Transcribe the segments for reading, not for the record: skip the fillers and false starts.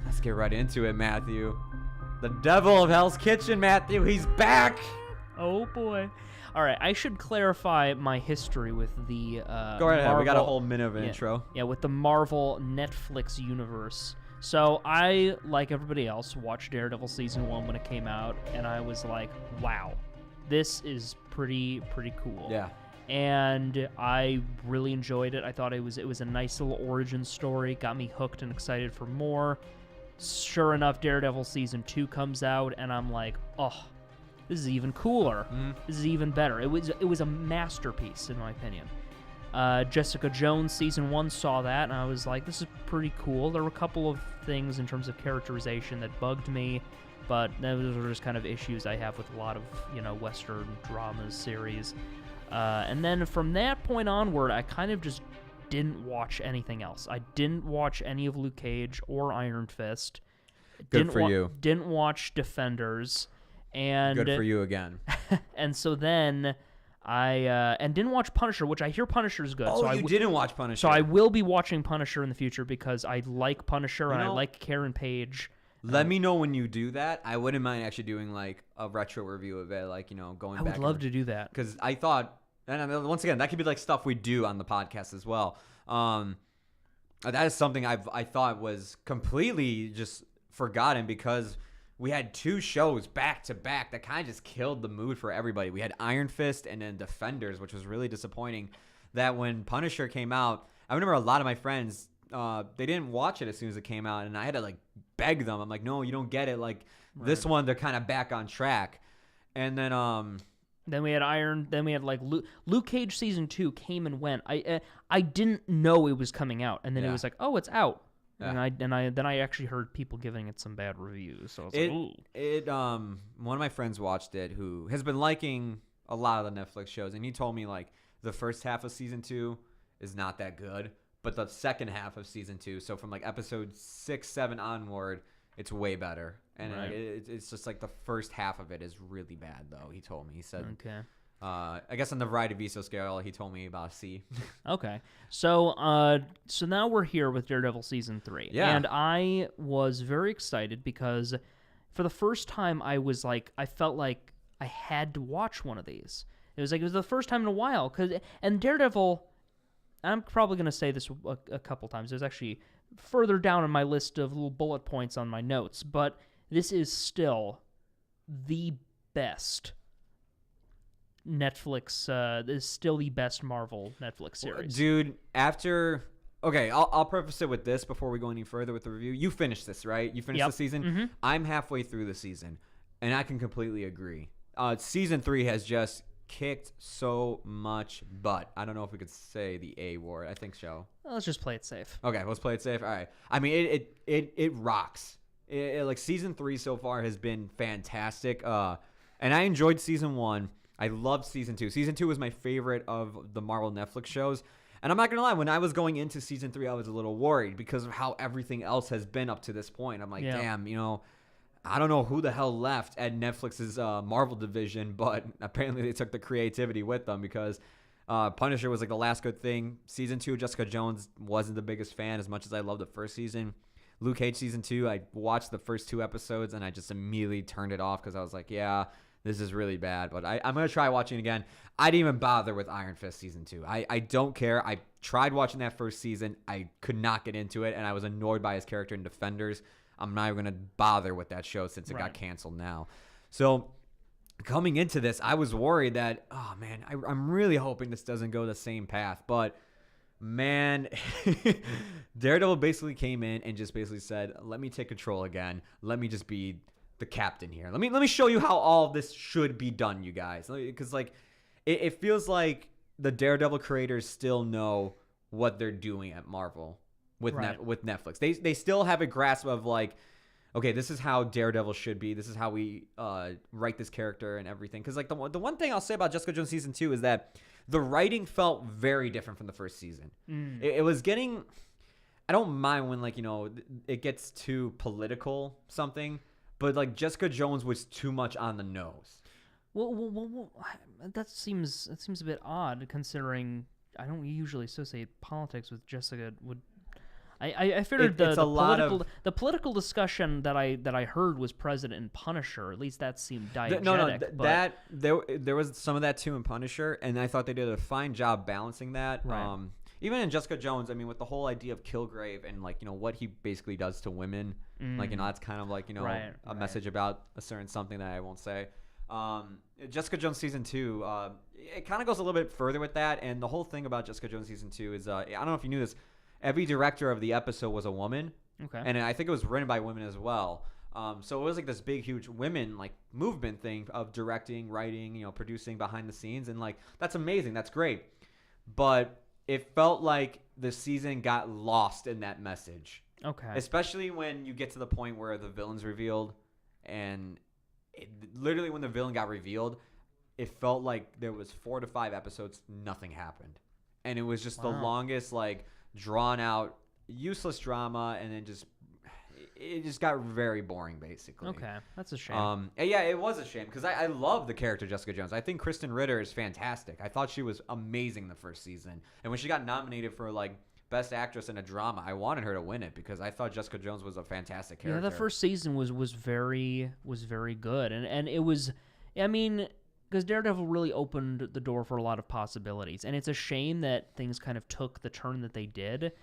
Let's get right into it, Matthew. The devil of Hell's Kitchen, Matthew. He's back. Oh boy. All right, I should clarify my history with the Go right ahead. Marvel, We got a whole minute of an intro. Yeah, with the Marvel Netflix universe. So I, like everybody else, watched Daredevil season 1 when it came out, and I was like, wow, this is pretty cool. Yeah. And I really enjoyed it. I thought it was a nice little origin story, got me hooked and excited for more. Sure enough, Daredevil season 2 comes out, and I'm like, oh, this is even cooler. This is even better. It was a masterpiece, in my opinion. Jessica Jones season 1 saw that, and I was like, this is pretty cool. There were a couple of things in terms of characterization that bugged me, but those are just kind of issues I have with a lot of, Western dramas series. And then from that point onward, I kind of just didn't watch anything else. I didn't watch any of Luke Cage or Iron Fist. Good for you. Didn't watch Defenders. And Good for you again. And so then I and didn't watch Punisher, which I hear Punisher is good. Oh, so you didn't watch Punisher. So I will be watching Punisher in the future because I like Punisher and I like Karen Page. Let me know when you do that. I wouldn't mind actually doing like a retro review of it, like, going back. I would love to do that. Because I thought, and once again, that could be like stuff we do on the podcast as well. That is something I thought was completely just forgotten because we had 2 shows back to back that kind of just killed the mood for everybody. We had Iron Fist and then Defenders, which was really disappointing. That when Punisher came out, I remember a lot of my friends, they didn't watch it as soon as it came out, and I had to like beg them. I'm like, no, you don't get it. Like this one, they're kind of back on track. And then we had like Luke Cage season 2 came and went. I didn't know it was coming out, and then it was like, oh, it's out. Yeah. And I actually heard people giving it some bad reviews. So I was like, ooh. One of my friends watched it who has been liking a lot of the Netflix shows, and he told me like the first half of season 2 is not that good, but the second half of season 2, so from like episode 6, 7 onward, it's way better. And it's just like the first half of it is really bad, though. He told me. He said, okay. I guess on the Variety Viso scale, he told me about a C. Okay. So now we're here with Daredevil season 3. Yeah. And I was very excited because for the first time I felt like I had to watch one of these. It was the first time in a while. And Daredevil, I'm probably going to say this a couple times. There's actually further down in my list of little bullet points on my notes, but this is still the best Netflix. Is still the best Marvel Netflix series. Dude, okay, I'll preface it with this before we go any further with the review. You finished this, right? You finished the season? Mm-hmm. I'm halfway through the season, and I can completely agree. Season 3 has just kicked so much butt. I don't know if we could say the A word. I think so. Well, let's just play it safe. Okay, let's play it safe. All right. I mean, it rocks. Like season 3 so far has been fantastic. And I enjoyed season 1. I loved season 2. Season 2 was my favorite of the Marvel Netflix shows. And I'm not going to lie, when I was going into season 3, I was a little worried because of how everything else has been up to this point. I'm like, damn, I don't know who the hell left at Netflix's Marvel division, but apparently they took the creativity with them because Punisher was like the last good thing. Season 2, Jessica Jones wasn't the biggest fan as much as I loved the first season. Luke Cage season 2, I watched the first 2 episodes and I just immediately turned it off because I was like, yeah, this is really bad. But I'm going to try watching it again. I didn't even bother with Iron Fist season 2. I don't care. I tried watching that first season. I could not get into it, and I was annoyed by his character in Defenders. I'm not even going to bother with that show since it got canceled now. So coming into this, I was worried that, oh, man, I'm really hoping this doesn't go the same path. But, man, Daredevil basically came in and just basically said, let me take control again. Let me just be the captain here. Let me show you how all of this should be done, you guys. Because, like, it feels like the Daredevil creators still know what they're doing at Marvel. With Netflix. They still have a grasp of like, okay, this is how Daredevil should be. This is how we write this character and everything. Because like the one thing I'll say about Jessica Jones season 2 is that the writing felt very different from the first season. It was getting, I don't mind when like, it gets too political something, but like Jessica Jones was too much on the nose. Well, that seems a bit odd considering I don't usually associate politics with Jessica. I figured it's a lot of the political discussion that I heard was present in Punisher. At least that seemed diegetic. That there was some of that too in Punisher, and I thought they did a fine job balancing that. Right. Even in Jessica Jones, I mean, with the whole idea of Kilgrave and like what he basically does to women, like that's kind of like a message about a certain something that I won't say. Jessica Jones season 2, it kind of goes a little bit further with that, and the whole thing about Jessica Jones season 2 is I don't know if you knew this. Every director of the episode was a woman. Okay. And I think it was written by women as well. So it was like this big, huge women like movement thing of directing, writing, producing behind the scenes. And like, that's amazing. That's great. But it felt like the season got lost in that message. Okay. Especially when you get to the point where the villain's revealed. And literally when the villain got revealed, it felt like there was 4 to 5 episodes, nothing happened. And it was just the longest, like, drawn out, useless drama, and then it just got very boring, basically. Okay, that's a shame. Yeah, it was a shame because I love the character Jessica Jones. I think Kristen Ritter is fantastic. I thought she was amazing the first season, and when she got nominated for like Best Actress in a Drama, I wanted her to win it because I thought Jessica Jones was a fantastic character. Yeah, the first season was very good, and it was, I mean, because Daredevil really opened the door for a lot of possibilities, and it's a shame that things kind of took the turn that they did,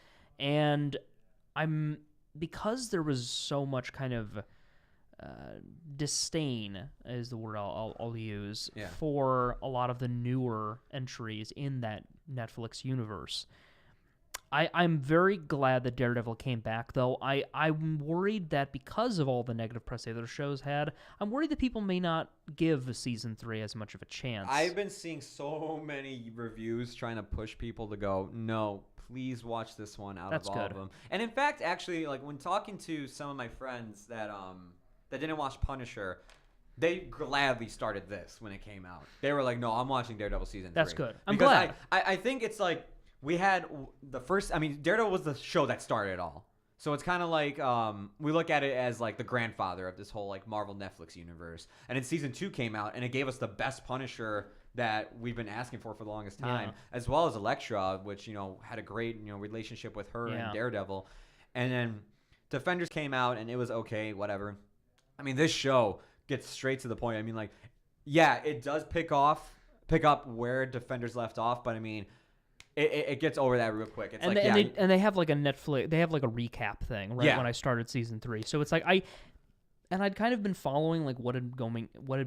and because there was so much kind of disdain is the word I'll use for a lot of the newer entries in that Netflix universe. I'm very glad that Daredevil came back, though. I'm worried that because of all the negative press the other shows had, I'm worried that people may not give season 3 as much of a chance. I've been seeing so many reviews trying to push people to go, no, please watch this one out of all of them. And in fact, actually, like when talking to some of my friends that didn't watch Punisher, they gladly started this when it came out. They were like, no, I'm watching Daredevil season 3. That's good. I'm glad. I think it's like, we had the first, I mean, Daredevil was the show that started it all. So it's kind of like, we look at it as like the grandfather of this whole like Marvel Netflix universe. And then season 2 came out and it gave us the best Punisher that we've been asking for the longest time, as well as Elektra, which, had a great, relationship with her and Daredevil. And then Defenders came out and it was okay, whatever. I mean, this show gets straight to the point. I mean, like, yeah, it does pick up where Defenders left off, but I mean, it gets over that real quick. It's and they have like a Netflix, they have like a recap thing when I started season 3. So it's like I'd kind of been following like what had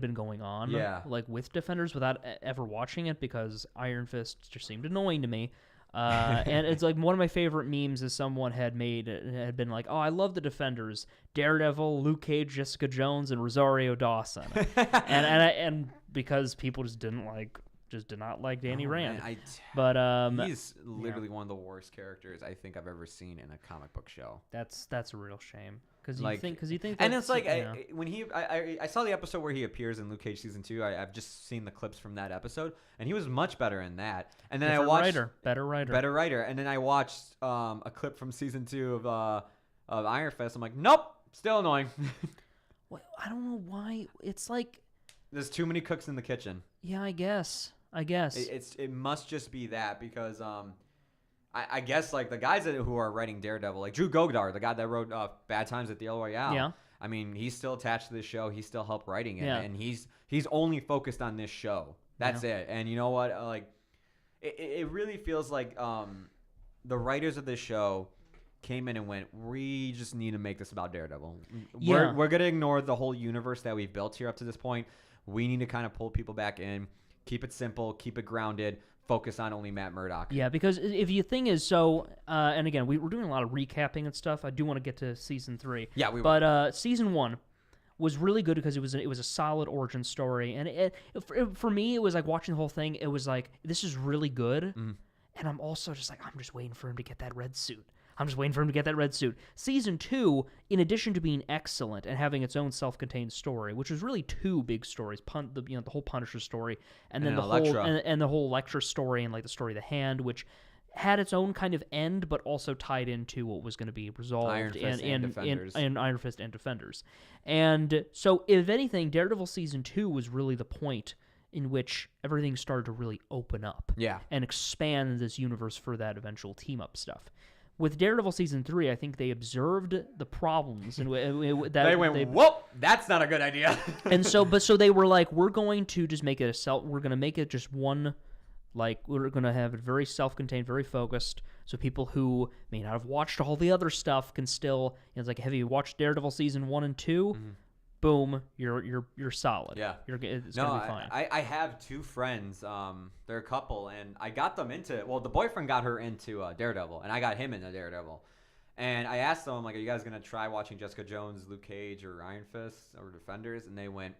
been going on like with Defenders without ever watching it because Iron Fist just seemed annoying to me. And it's like one of my favorite memes is someone had been like, oh, I love the Defenders, Daredevil, Luke Cage, Jessica Jones, and Rosario Dawson, and because people just did not like Danny Rand. But he's literally one of the worst characters I think I've ever seen in a comic book show. That's a real shame because you think and it's like when I saw the episode where he appears in Luke Cage season 2. I've just seen the clips from that episode, and he was much better in that. And then I watched better writer, and then I watched a clip from season 2 of Iron Fist. I'm like, nope, still annoying. Well, I don't know why. It's like there's too many cooks in the kitchen. Yeah, I guess. It must just be that because I guess like the guys who are writing Daredevil, like Drew Goddard, the guy that wrote Bad Times at the El Royale. Yeah. I mean, he's still attached to this show. He still helped writing it, and he's only focused on this show. That's it. And you know what? Like, it really feels like the writers of this show came in and went, we just need to make this about Daredevil. Yeah. We're gonna ignore the whole universe that we've built here up to this point. We need to kind of pull people back in. Keep it simple, keep it grounded, focus on only Matt Murdock. Yeah, because if you think is so, and again, we're doing a lot of recapping and stuff. I do want to get to season 3. Yeah, we will. But season 1 was really good because it was a solid origin story, and for me, it was like watching the whole thing. It was like, this is really good, and I'm also just like, I'm just waiting for him to get that red suit. Season 2, in addition to being excellent and having its own self-contained story, which was really 2 big stories, the whole Punisher story, and then the whole Elektra story, and like the story of the Hand, which had its own kind of end, but also tied into what was going to be resolved in Iron Fist and Defenders. And so, if anything, Daredevil season 2 was really the point in which everything started to really open up, and expand this universe for that eventual team up stuff. with Daredevil season 3, I think they observed the problems and that They went, whoop, that's not a good idea. and so they were like, we're going to just make it we're going to make it just one, like, we're going to have it very self-contained, very focused, so people who may not have watched all the other stuff can still, it's like, have you watched Daredevil season 1 and 2? Boom, you're solid. Yeah. It's gonna be fine. I have two friends, they're a couple, and I got them into, well, the boyfriend got her into Daredevil, and I got him into Daredevil. And I asked them, like, are you guys going to try watching Jessica Jones, Luke Cage, or Iron Fist, or Defenders? And they went,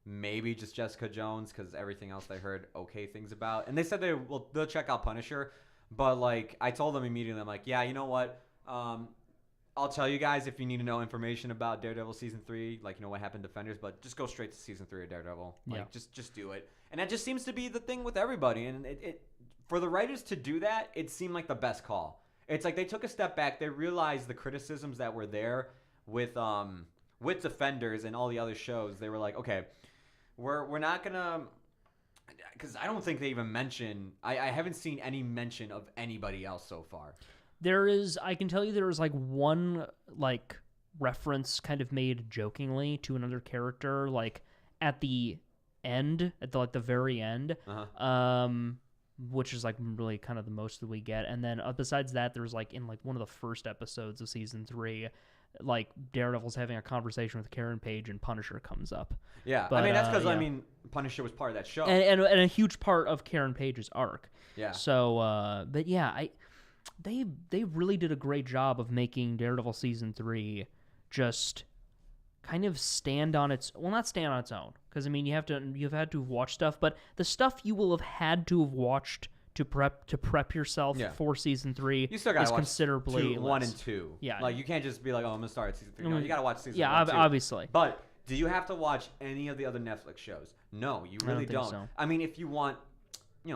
maybe just Jessica Jones, because everything else they heard okay things about. And they said they'll check out Punisher. But, like, I told them immediately, I'm like, yeah, you know what? I'll tell you guys if you need to know information about Daredevil season 3, like, you know what happened to Defenders, but just go straight to season 3 of Daredevil. Like, just do it. And that just seems to be the thing with everybody. And it for the writers to do that, it seemed like the best call. It's like they took a step back. They realized the criticisms that were there with Defenders and all the other shows. They were like, okay, we're not gonna, because I don't think they even mention. I haven't seen any mention of anybody else so far. I can tell you there was like one like reference kind of made jokingly to another character, like at the end, at the very end, which is like really kind of the most that we get. And then besides that, there's like in like one of the first episodes of season 3, like Daredevil's having a conversation with Karen Page and Punisher comes up. Yeah, but, I mean that's because I mean Punisher was part of that show, and a huge part of Karen Page's arc. Yeah. So, but yeah, They really did a great job of making Daredevil season 3 just kind of not stand on its own, because I mean you've had to watch stuff, but the stuff you will have had to have watched to prep yourself for season 3 you still gotta is watch considerably 1 and 2. Yeah, like you can't just be like, oh, I'm gonna start at season 3. No, you gotta watch season 1 yeah, and 2. obviously. But do you have to watch any of the other Netflix shows? No, you really don't. So. I mean, if you want,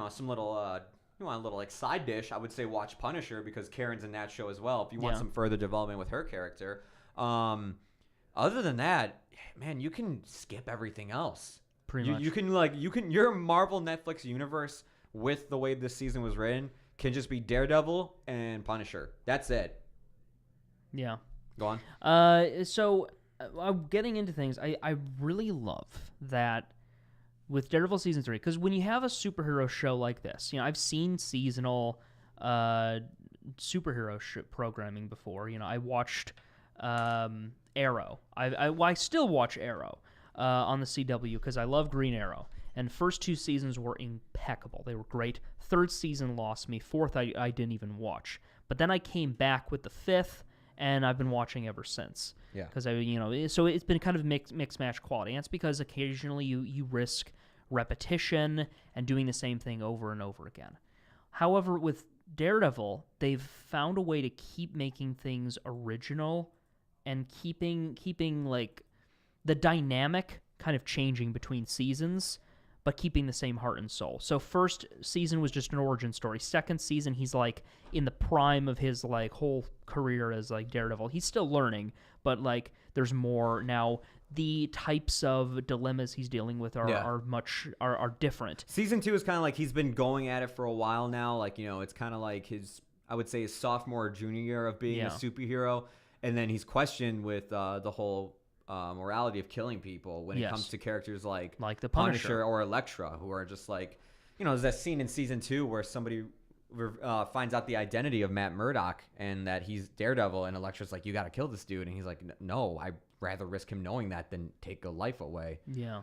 some little. You want a little like side dish, I would say watch Punisher, because Karen's in that show as well. If you want some further development with her character, other than that, man, you can skip everything else. Pretty much. Your Marvel Netflix universe with the way this season was written can just be Daredevil and Punisher. That's it. Yeah. Go on. So getting into things, I really love that. With Daredevil season 3, because when you have a superhero show like this, I've seen seasonal superhero programming before. I watched Arrow. I still watch Arrow on the CW because I love Green Arrow. And first 2 seasons were impeccable. They were great. 3rd season lost me. 4th I didn't even watch. But then I came back with the 5th, and I've been watching ever since. Yeah. Because so it's been kind of mix match quality. And it's because occasionally you risk repetition and doing the same thing over and over again. However, with Daredevil, they've found a way to keep making things original and keeping like the dynamic kind of changing between seasons, but keeping the same heart and soul. So first season was just an origin story. Second season, he's like in the prime of his like whole career as like Daredevil. He's still learning, but like there's more now. The types of dilemmas he's dealing with are different. Season 2 is kind of like he's been going at it for a while now. Like, it's kind of like his sophomore or junior year of being a superhero. And then he's questioned with the whole morality of killing people when it comes to characters like the Punisher or Elektra, who are just like, there's that scene in season 2 where somebody finds out the identity of Matt Murdock and that he's Daredevil, and Elektra's like, you got to kill this dude. And he's like, no, I'd rather risk him knowing that than take a life away. Yeah.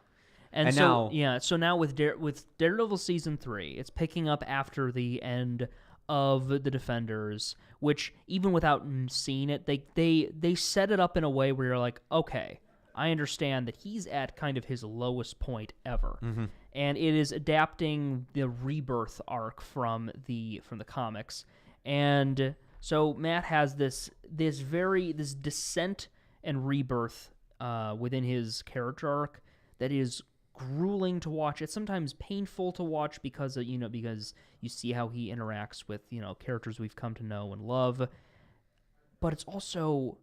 And so now with Daredevil season 3, it's picking up after the end of the Defenders, which even without seeing it, they set it up in a way where you're like, okay, I understand that he's at kind of his lowest point ever. Mm-hmm. And it is adapting the rebirth arc from the comics. And so Matt has this descent and rebirth within his character arc that is grueling to watch. It's sometimes painful to watch because you see how he interacts with characters we've come to know and love. But it's also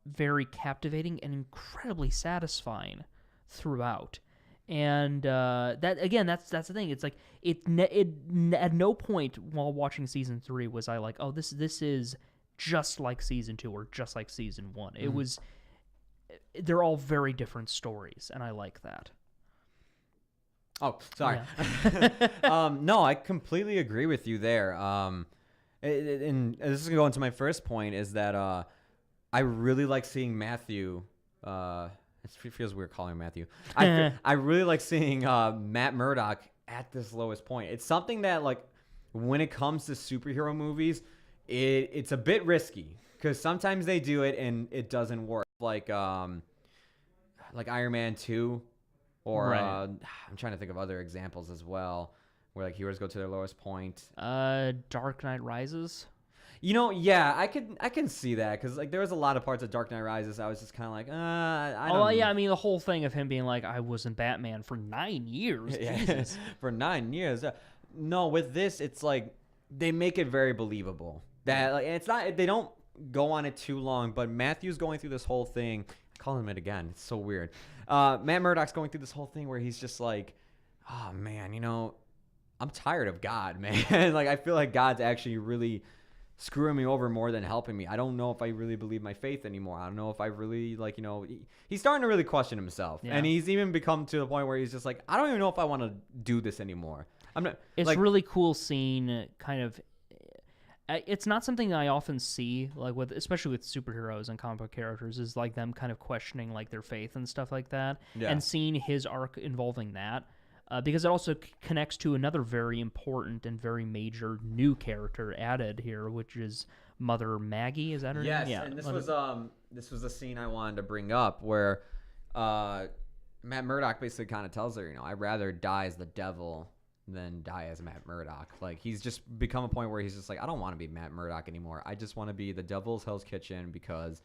very captivating and incredibly satisfying throughout. And that's the thing. It's like it at no point while watching season 3 was I like, oh, this is just like season 2 or just like season 1. It Mhm. was they're all very different stories, and I like that. Oh, sorry. Yeah. No, I completely agree with you there. And this is going to go into my first point is that I really like seeing Matthew. It feels weird calling him Matthew. I really like seeing Matt Murdock at this lowest point. It's something that, like, when it comes to superhero movies, it's a bit risky because sometimes they do it and it doesn't work. Like Iron Man 2. Or Right. I'm trying to think of other examples as well, where like heroes go to their lowest point. Dark Knight Rises. Yeah, I can see that because like there was a lot of parts of Dark Knight Rises I was just kind of like, I don't. Oh yeah, I mean the whole thing of him being like, I wasn't Batman for 9 years. Jesus. For 9 years. No, with this, it's like they make it very believable. That like it's not they don't go on it too long, but Matthew's going through this whole thing. Calling him it again. It's so weird. Matt Murdock's going through this whole thing where he's just like, oh man, I'm tired of God, man. Like I feel like God's actually really screwing me over more than helping me. I don't know if I really believe my faith anymore. I don't know if I really he's starting to really question himself. Yeah. And he's even become to the point where he's just like, I don't even know if I want to do this anymore. I'm not. It's like, really cool seeing kind of. It's not something that I often see, like especially with superheroes and comic book characters, is like them kind of questioning like their faith and stuff like that, Yeah. and seeing his arc involving that, because it also connects to another very important and very major new character added here, which is Mother Maggie. Is that her name? Yes, Yeah. and this was a scene I wanted to bring up where Matt Murdock basically kind of tells her, I'd rather die as the devil than die as Matt Murdock. Like he's just become a point where he's just like, I don't want to be Matt Murdock anymore. I just want to be the devil's Hell's Kitchen because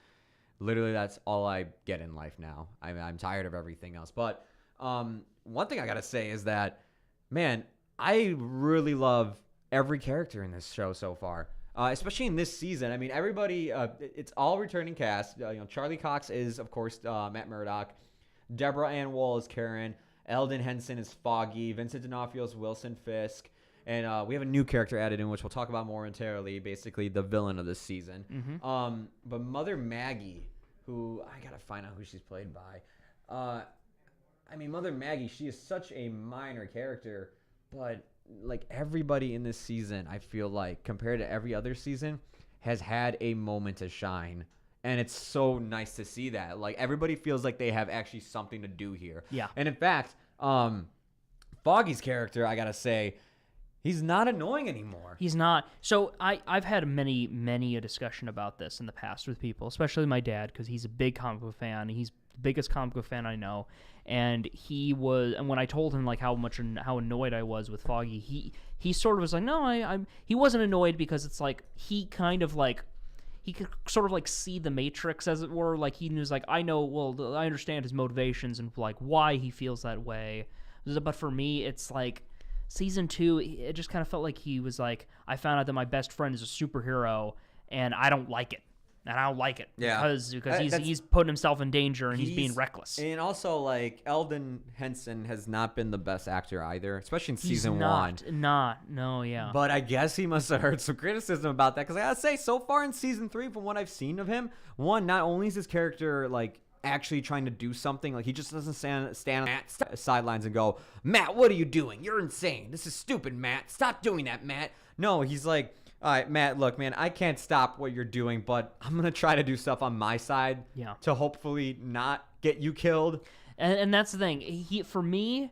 literally that's all I get in life now. I'm tired of everything else. But one thing I gotta say is that, man, I really love every character in this show so far. Especially in this season. I mean, everybody, it's all returning cast. Charlie Cox is, of course, Matt Murdock. Deborah Ann Woll is Karen. Eldon Henson is Foggy. Vincent D'Onofrio is Wilson Fisk. And we have a new character added in, which we'll talk about momentarily, basically the villain of this season. Mm-hmm. But Mother Maggie, who I got to find out who she's played by. Mother Maggie, she is such a minor character, but like everybody in this season, I feel like, compared to every other season, has had a moment to shine. And it's so nice to see that. Like, everybody feels like they have actually something to do here. Yeah. And in fact, Foggy's character, I gotta say, he's not annoying anymore. He's not. So I've had many a discussion about this in the past with people, especially my dad, because he's a big comic book fan. He's the biggest comic book fan I know. And and when I told him like how annoyed I was with Foggy, he sort of was like, no, he wasn't annoyed because it's like he kind of like. He could sort of like see the Matrix, as it were. Like he was like, I understand his motivations and like why he feels that way. But for me, it's like season 2, it just kind of felt like he was like, I found out that my best friend is a superhero and I don't like it. And I don't like it. Yeah. Because he's putting himself in danger and he's being reckless. And also, like, Eldon Henson has not been the best actor either, especially in season one. Yeah. But I guess he must have heard some criticism about that. Because I gotta say, so far in season 3, from what I've seen of him, one, not only is his character, like, actually trying to do something, like, he just doesn't stand on Matt's sidelines and go, Matt, what are you doing? You're insane. This is stupid, Matt. Stop doing that, Matt. No, he's like, all right, Matt, look, man, I can't stop what you're doing, but I'm going to try to do stuff on my side to hopefully not get you killed. And that's the thing. For me,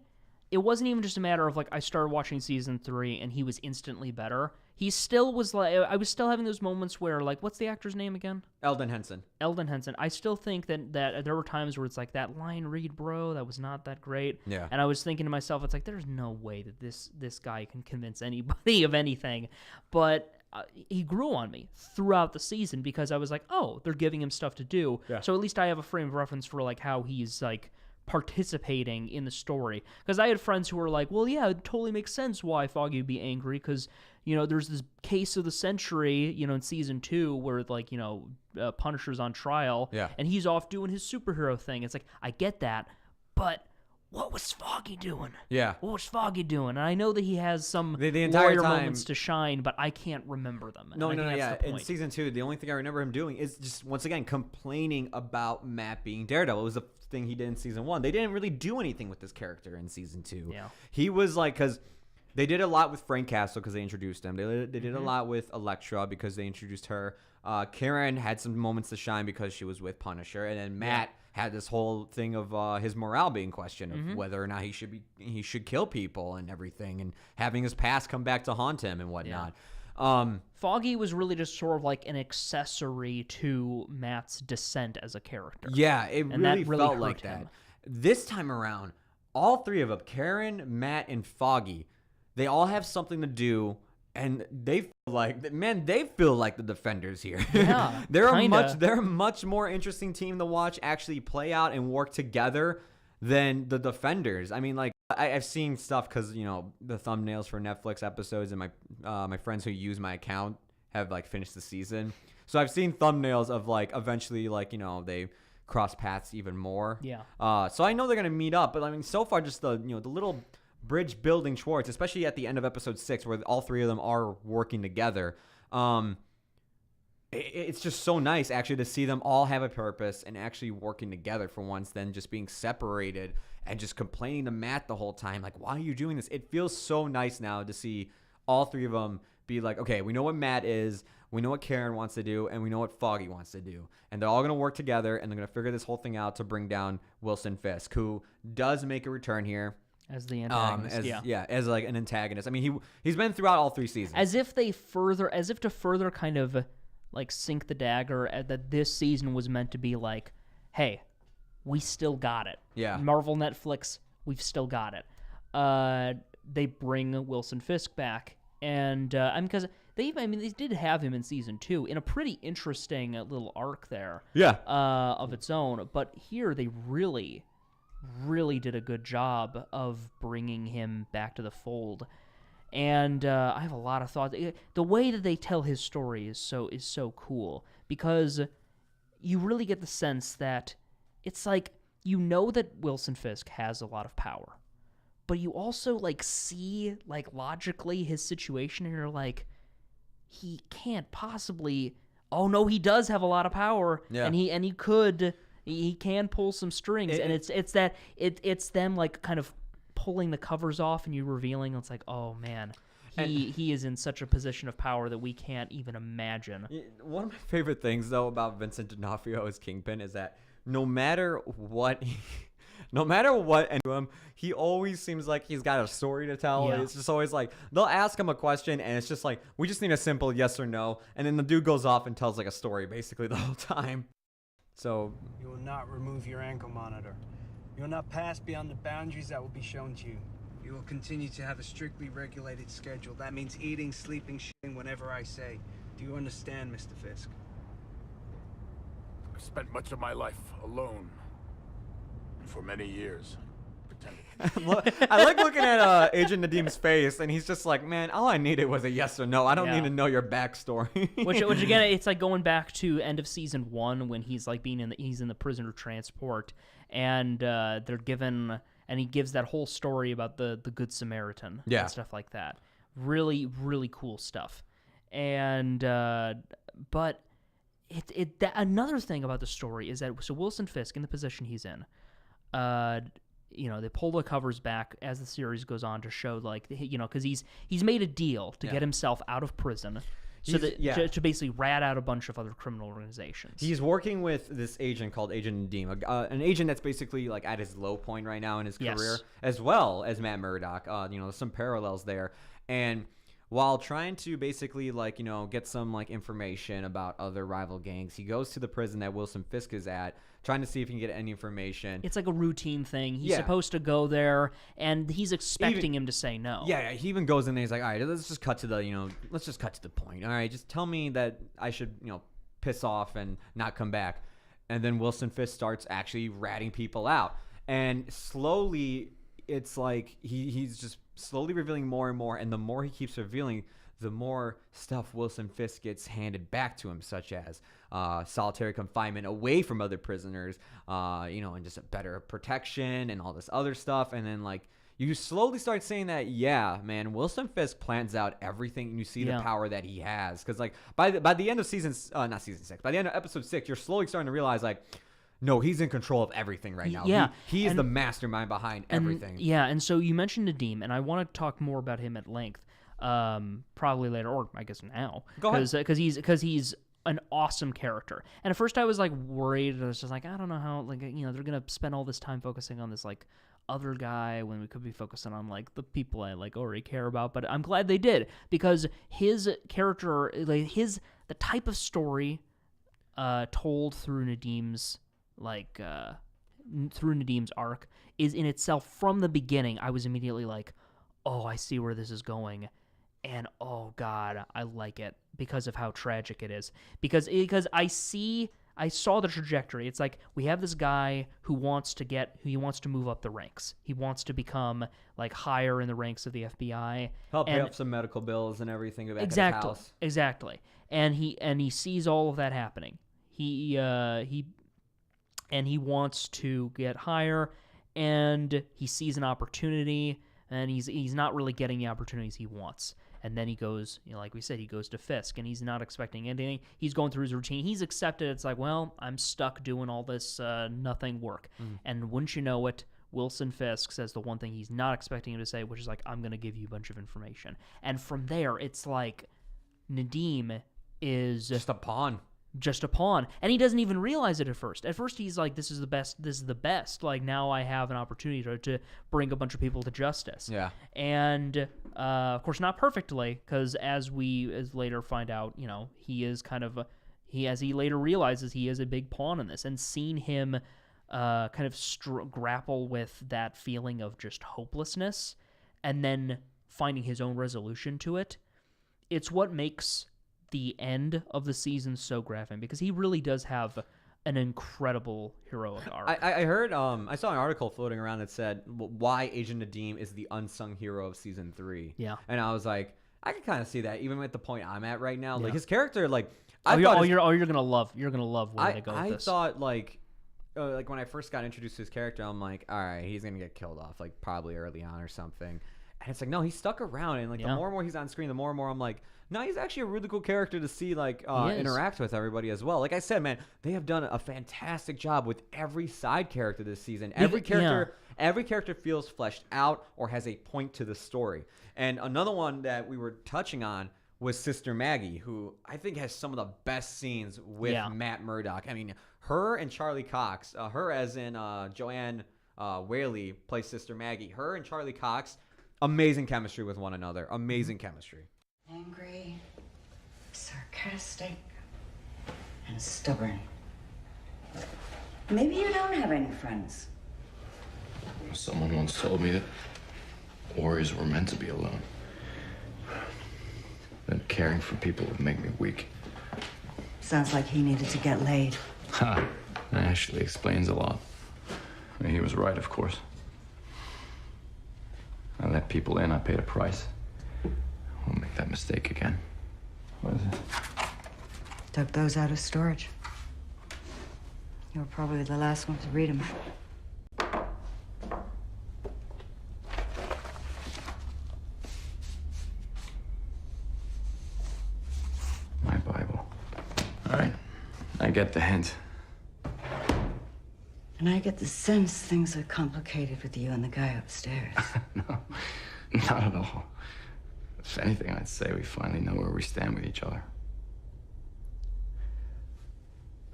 it wasn't even just a matter of, like, I started watching season 3 and he was instantly better. He still was, like, I was still having those moments where, like, what's the actor's name again? Eldon Henson. I still think that there were times where it's like, that line read, bro, that was not that great. Yeah. And I was thinking to myself, it's like, there's no way that this guy can convince anybody of anything. But he grew on me throughout the season because I was like, oh, they're giving him stuff to do. Yeah. So at least I have a frame of reference for, like, how he's, like, participating in the story. Because I had friends who were like, well, yeah, it totally makes sense why Foggy would be angry because, there's this case of the century, in season 2 where, like, Punisher's on trial. Yeah. And he's off doing his superhero thing. It's like, I get that, but what was Foggy doing? Yeah. What was Foggy doing? And I know that he has some The entire lawyer time, moments to shine, but I can't remember them. And No, I think that's yeah. the In point. season 2, the only thing I remember him doing is just once again complaining about Matt being Daredevil. It was the thing he did in season 1. They didn't really do anything with this character in season 2. Yeah. He was like, because they did a lot with Frank Castle because they introduced him. They did a lot with Elektra because they introduced her. Karen had some moments to shine because she was with Punisher, and then Matt had this whole thing of his morale being questioned of whether or not he should kill people and everything, and having his past come back to haunt him and whatnot. Foggy was really just sort of like an accessory to Matt's descent as a character. Yeah, it really felt hurt like him. that. This time around, all three of them, Karen, Matt, and Foggy, they all have something to do, and they feel like the Defenders here. Yeah, they're kinda. a much more interesting team to watch actually play out and work together than the Defenders. I mean, like, I've seen stuff because, you know, the thumbnails for Netflix episodes, and my friends who use my account have like finished the season. So I've seen thumbnails of like eventually, like, you know, they cross paths even more. Yeah. So I know they're gonna meet up, but I mean, so far just the little bridge building towards, especially at the end of episode 6, where all three of them are working together. It's just so nice actually to see them all have a purpose and actually working together for once, than just being separated and just complaining to Matt the whole time, like, why are you doing this? It feels so nice now to see all three of them be like, okay, we know what Matt is, we know what Karen wants to do, and we know what Foggy wants to do. And they're all going to work together, and they're going to figure this whole thing out to bring down Wilson Fisk, who does make a return here. As the antagonist, as like an antagonist. I mean, he's been throughout all 3 seasons. as if to further kind of like sink the dagger that this season was meant to be like, hey, we still got it. Yeah. Marvel, Netflix, we've still got it. They bring Wilson Fisk back, and because they did have him in season 2 in a pretty interesting little arc there. Yeah. Of its own, but here they really did a good job of bringing him back to the fold. And I have a lot of thoughts. The way that they tell his story is so cool, because you really get the sense that it's like, you know that Wilson Fisk has a lot of power, but you also like see like logically his situation, and you're like, he can't possibly. Oh no, he does have a lot of power, and he can pull some strings, and it's them like kind of pulling the covers off, and you revealing, it's like, oh man, he is in such a position of power that we can't even imagine. One of my favorite things though about Vincent D'Onofrio as Kingpin is that no matter what into him, he always seems like he's got a story to tell. Yeah. It's just always like, they'll ask him a question and it's just like, we just need a simple yes or no, and then the dude goes off and tells like a story basically the whole time. So You will not remove your ankle monitor. You will not pass beyond the boundaries that will be shown to you. You will continue to have a strictly regulated schedule. That means eating, sleeping, shitting whenever I say. Do you understand, Mr. Fisk? I've spent much of my life alone. For many years. Pretending. I like looking at Agent Nadim's face, and he's just like, man, all I needed was a yes or no. I don't Yeah. need to know your backstory. which again, it's like going back to end of season 1 when he's like he's in the prisoner transport, and they're given, and he gives that whole story about the Good Samaritan and stuff like that. Really, really cool stuff. And but another thing about the story is that, so Wilson Fisk, in the position he's in, they pull the covers back as the series goes on to show, like, because he's made a deal to get himself out of prison, to basically rat out a bunch of other criminal organizations. He's working with this agent called Agent Nadim, an agent that's basically like at his low point right now in his career, as well as Matt Murdock. There's some parallels there, and while trying to basically get some information about other rival gangs, he goes to the prison that Wilson Fisk is at, trying to see if he can get any information. It's like a routine thing. He's supposed to go there, and he's expecting him to say no. Yeah, he even goes in there. He's like, all right, let's just cut to the point. All right, just tell me that I should, piss off and not come back. And then Wilson Fisk starts actually ratting people out, and slowly, it's like he's just slowly revealing more and more. And the more he keeps revealing, the more stuff Wilson Fisk gets handed back to him, such as solitary confinement away from other prisoners, and just a better protection and all this other stuff. And then, like, you slowly start saying that, yeah, man, Wilson Fisk plans out everything, and you see the power that he has. Because, like, by the end of not season 6, by the end of episode 6, you're slowly starting to realize, like, no, he's in control of everything right now. Yeah. He is the mastermind behind everything. Yeah, and so you mentioned Nadim, and I want to talk more about him at length, probably later, or I guess now. Go ahead. Because he's an awesome character. And at first I was, like, worried. I was just like, I don't know how, like, they're going to spend all this time focusing on this, like, other guy when we could be focusing on, like, the people I, like, already care about. But I'm glad they did, because his character, like, the type of story told through Nadim's arc is in itself, from the beginning, I was immediately like, oh, I see where this is going, and oh god, I like it because of how tragic it is. Because I saw the trajectory. It's like, we have this guy who wants to move up the ranks. He wants to become, like, higher in the ranks of the FBI. Help pay off some medical bills and everything back exactly, at his house. Exactly. And he sees all of that happening. He wants to get higher, and he sees an opportunity, and he's not really getting the opportunities he wants. And then he goes, like we said, he goes to Fisk, and he's not expecting anything. He's going through his routine. He's accepted. It's like, well, I'm stuck doing all this nothing work. And wouldn't you know it, Wilson Fisk says the one thing he's not expecting him to say, which is like, I'm going to give you a bunch of information. And from there, it's like Nadim is Just a pawn. And he doesn't even realize it at first. At first, he's like, this is the best. Like, now I have an opportunity to bring a bunch of people to justice. Yeah. And, of course, not perfectly, because as later find out, he is kind of, as he later realizes, he is a big pawn in this. And seeing him kind of grapple with that feeling of just hopelessness, and then finding his own resolution to it, it's what makes the end of the season so graphic, because he really does have an incredible heroic arc. I heard, I saw an article floating around that said why Agent Nadim is the unsung hero of season 3. Yeah. And I was like, I can kind of see that even at the point I'm at right now. Like, his character, like, you're gonna love where they go with this. I thought, like when I first got introduced to his character, I'm like, all right, he's gonna get killed off, like, probably early on or something. And it's like, no, he's stuck around, and, like, the more and more he's on screen, the more and more I'm like, no, he's actually a really cool character to see, like, interact with everybody as well. Like I said, man, they have done a fantastic job with every side character this season. Every character feels fleshed out or has a point to the story. And another one that we were touching on was Sister Maggie, who I think has some of the best scenes with Matt Murdock. I mean, her and Charlie Cox, her as in Joanne Whaley plays Sister Maggie. Her and Charlie Cox, amazing chemistry with one another. Amazing chemistry. Angry, sarcastic, and stubborn. Maybe you don't have any friends. Someone once told me that warriors were meant to be alone. That caring for people would make me weak. Sounds like he needed to get laid. Ha! That actually explains a lot. I mean, he was right, of course. I let people in, I paid a price. I won't make that mistake again. What is it? Took those out of storage. You were probably the last one to read them. My Bible. All right. I get the hint. And I get the sense things are complicated with you and the guy upstairs. No, not at all. If anything, I'd say we finally know where we stand with each other.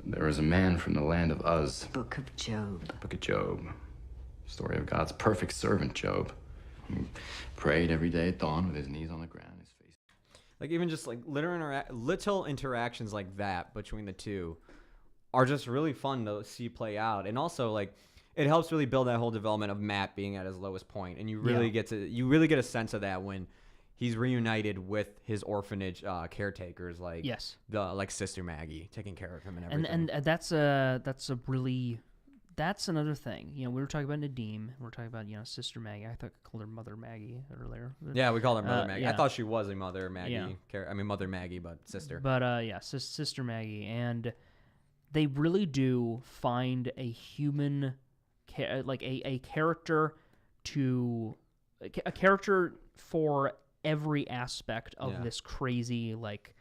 There is a man from the land of Uz. Book of Job. Book of Job. Story of God's perfect servant, Job. He prayed every day at dawn with his knees on the ground, his face. Like, even just, like, little interactions like that between the two are just really fun to see play out. And also, like, it helps really build that whole development of Matt being at his lowest point. And you really get a sense of that when he's reunited with his orphanage caretakers, like that's another thing. You know, we were talking about Nadim. We were talking about, you know, Sister Maggie. I thought I called her Mother Maggie earlier. Yeah, we called her Mother Maggie. Yeah. I thought she was a Mother Maggie. Yeah. I mean, Mother Maggie, but sister. But Sister Maggie, and they really do find a human, like a character a character for every aspect of this crazy like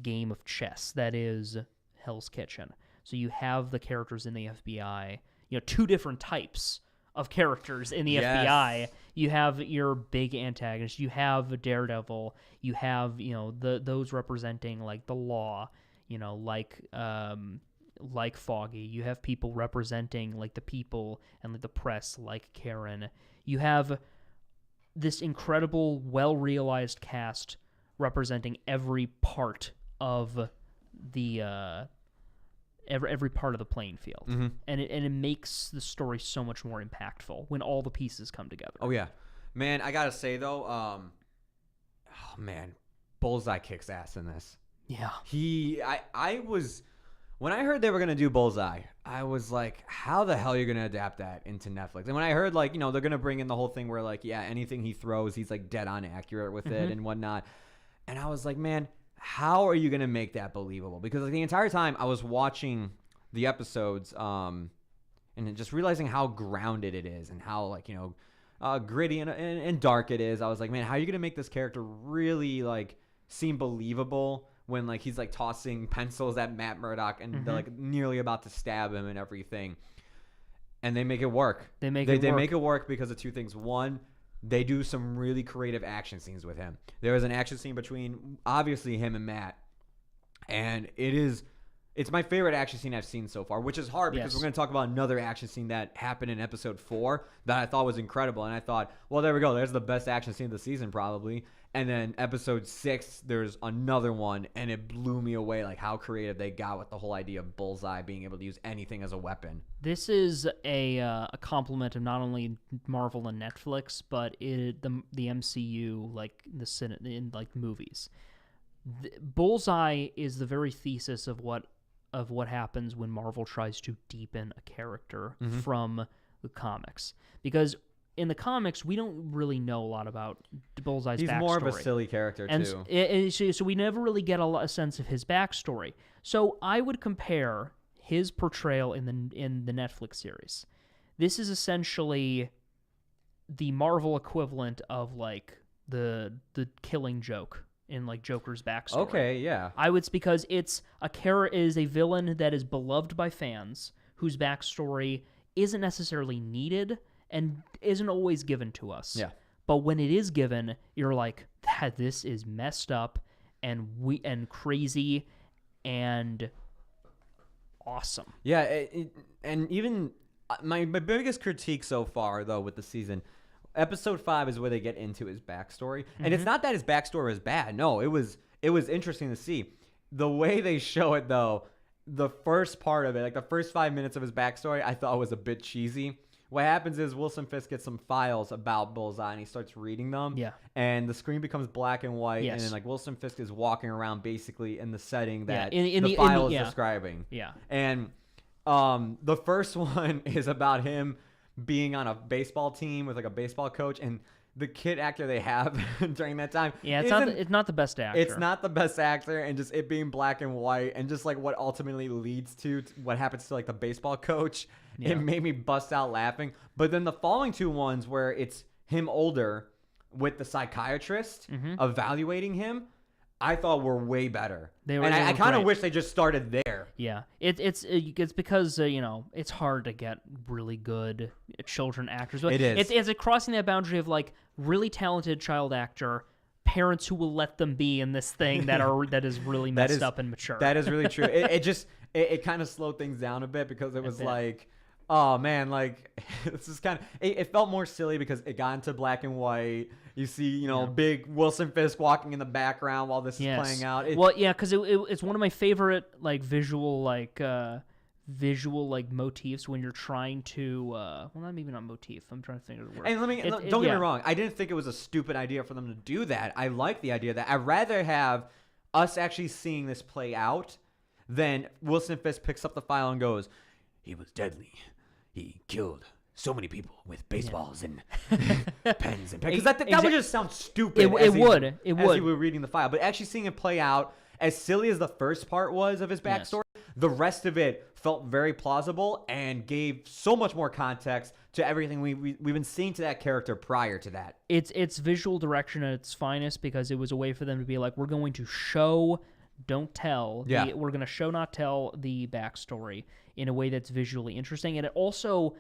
game of chess that is Hell's Kitchen. So you have the characters in the FBI, you know, two different types of characters in the FBI. You have your big antagonist, you have Daredevil, you have, you know, those representing like the law, you know, like Foggy. You have people representing like the people and like the press, like Karen. You have this incredible, well-realized cast representing every part of the every part of the playing field, and it makes the story so much more impactful when all the pieces come together. Oh yeah, man. I gotta say though, Bullseye kicks ass in this. Yeah, I was. When I heard they were going to do Bullseye, I was like, how the hell are you going to adapt that into Netflix? And when I heard, like, you know, they're going to bring in the whole thing where, like, yeah, anything he throws, he's, like, dead on accurate with it and whatnot. And I was like, man, how are you going to make that believable? Because, like, the entire time I was watching the episodes and just realizing how grounded it is and how, like, you know, gritty and dark it is. I was like, man, how are you going to make this character really, like, seem believable when, like, he's, like, tossing pencils at Matt Murdock and they're, like, nearly about to stab him and everything. And they make it work. They make it work because of two things. One, they do some really creative action scenes with him. There is an action scene between, obviously, him and Matt. And it's my favorite action scene I've seen so far, which is hard because we're going to talk about another action scene that happened in episode 4 that I thought was incredible. And I thought, well, there we go. There's the best action scene of the season, probably. And then episode 6, there's another one, and it blew me away, like how creative they got with the whole idea of Bullseye being able to use anything as a weapon. This is a compliment of not only Marvel and Netflix, but the MCU, like in like movies. Bullseye is the very thesis of what happens when Marvel tries to deepen a character from the comics, because in the comics, we don't really know a lot about Bullseye's backstory. He's more of a silly character, too. So we never really get a sense of his backstory. So I would compare his portrayal in the Netflix series. This is essentially the Marvel equivalent of, like, the Killing Joke in, like, Joker's backstory. Okay, yeah. It's because it's a villain that is beloved by fans, whose backstory isn't necessarily needed and isn't always given to us. Yeah. But when it is given, you're like, this is messed up and crazy and awesome. Yeah, and even my biggest critique so far, though, with the season, episode 5 is where they get into his backstory. And it's not that his backstory was bad. No, it was interesting to see. The way they show it, though, the first part of it, like the first 5 minutes of his backstory, I thought was a bit cheesy. What happens is Wilson Fisk gets some files about Bullseye, and he starts reading them. Yeah. And the screen becomes black and white, Yes. and then, like, Wilson Fisk is walking around basically in the setting that in the file is describing. Yeah. And the first one is about him being on a baseball team with, like, a baseball coach, and the kid actor they have during that time. Yeah, it's not the best actor. It's not the best actor, and just it being black and white, and just, like, what ultimately leads to what happens to, like, the baseball coach. Yeah. It made me bust out laughing. But then the following 2 ones where it's him older with the psychiatrist evaluating him, I thought were way better. I kind of wish they just started there. Yeah, it's because you know, it's hard to get really good children actors. But it is. It's crossing that boundary of, like, really talented child actor, parents who will let them be in this thing that is really messed up and mature. That is really true. It kind of slowed things down a bit because it was like, oh man, like, this is kind of it felt more silly because it got into black and white. You see, you know, big Wilson Fisk walking in the background while this is playing out. Because it's one of my favorite, like, visual motifs when you're trying to maybe not motif. I'm trying to think of the word. And don't get me wrong, I didn't think it was a stupid idea for them to do that. I like the idea that I'd rather have us actually seeing this play out than Wilson Fisk picks up the file and goes, "He was deadly. he killed so many people with baseballs and pens and because that would just sound stupid. It would. As you were reading the file, but actually seeing it play out, as silly as the first part was of his backstory, the rest of it felt very plausible and gave so much more context to everything we've been seeing to that character prior to that. It's visual direction at its finest because it was a way for them to be like, we're going to show, don't tell. Yeah. We're going to show, not tell the backstory in a way that's visually interesting. And it also